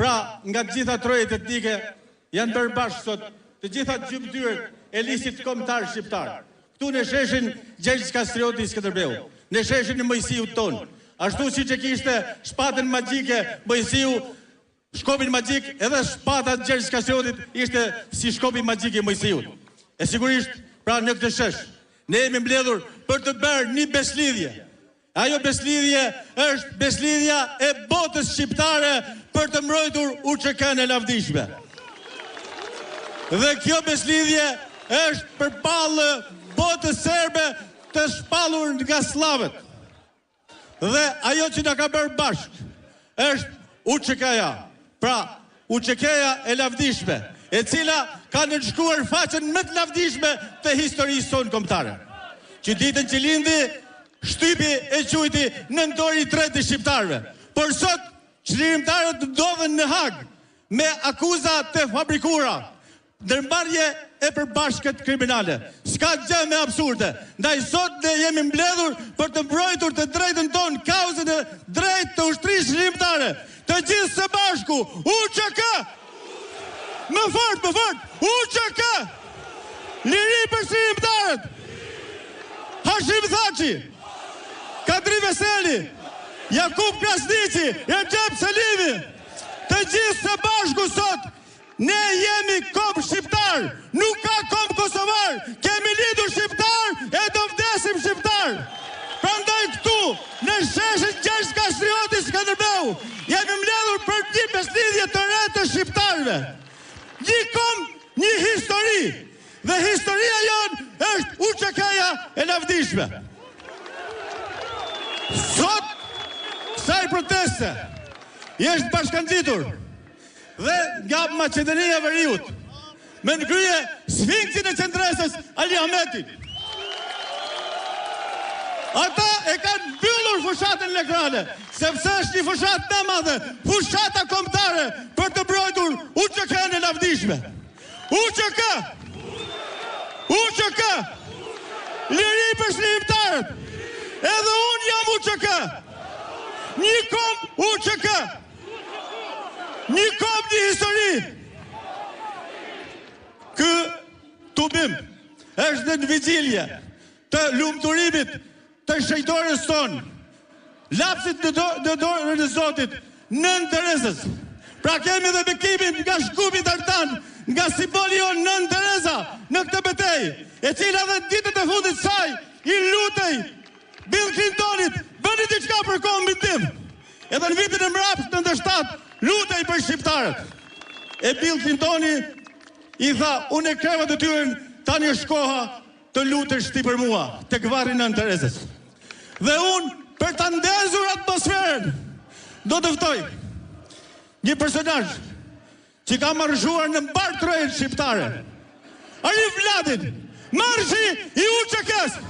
Pra, nga gjitha trojet etnike janë bërë bashkë sot të gjitha gjymtyrët e listit kombëtar shqiptar. Këtu në sheshin Gjergj Kastrioti i Skënderbeu, në sheshin e Mojsiut ton. Ashtu siç e kishte shpatën magjike Mojsiu, shkopin magjik, edhe shpata Gjergj Kastriotit ishte si shkopi magjik i Mojsiut. E sigurisht, pra në këtë shesh, ne jemi mbledhur për të bërë një beslidhje. Ajo beslidhje është beslidhja e botës shqiptare për të mbrojtur UÇK-n e lavdishme. Dhe kjo beslidhje është përballë botës serbe të shpallur nga slavët. Dhe ajo që na ka bërë bashkë është UÇK-ja. Pra, UÇK-ja e lavdishme, e cila ka nënshkruar faqen më të lavdishme të historisë tonë kombëtare. Që ditën që lindi, shtypi e quajti nëntori i tretë i shqiptarëve. Por sot çlirimtarët ndodhen në Hag me akuza të fabrikura, ndërmarrje e përbashkët kriminale. S'ka gjë më absurde. Ndaj sot ne jemi mbledhur për të mbrojtur të drejtën tonë, kauzën e drejtë të ushtrisë shqiptare. Të gjithë së bashku, UÇK! Më fort, UÇK! Liri për shqiptarët! Hashim Thaçi, Kadri Veseli, Jakub Krasniqi, Recep Selimi, të gjithë së bashku sot, ne jemi kom shqiptar, nuk ka kom kosovar, kemi lidur shqiptar e do vdesim shqiptar. Prandaj këtu, në sheshin Gjergj Kastrioti i Skënderbeu, jemi mbledhur për një beslidhje të re të shqiptarëve. Një kom, një histori, dhe historia jonë është UÇK-ja e lavdishme. Sot, kësaj proteste, jeshtë bashkangjitur dhe nga Maqedonia e Veriut, me në krye sfinksin e qendresës Ali Ahmetin. Ata e kanë mbyllur fushatën elektorale, sepse është një fushatë më e madhe, fushata kombëtare për të mbrojtur UÇK-n e lavdishme. UÇK! UÇK! Liri për shqiptarët! Edhe unë jam UÇK! Një kom UÇK! Një kom, një histori! Ky tubim është në vigjilje të lumturimit të shëjtores tonë, lapsit në dorën e Zotit, Nën Terezës. Pra kemi dhe bekimin nga shkupi Tartan, nga simboli jonë Nën Tereza në këtë betejë, e cila dhe ditët e fundit saj i lutej Bill Clintonit, bëni diçka për kombin tim. Edhe në vitin e mbrapsht 97 lutej për shqiptarët. E Bill Clintoni i tha, unë e kreva të tyren, tani është koha të lutesh ti për mua, tek varri Nën Terezës. Dhe unë, për të ndezur atmosferën, do të ftoj një personazh që ka marshuar në mbar trojën shqiptare. Arif Vladin, marshi i UÇK-s.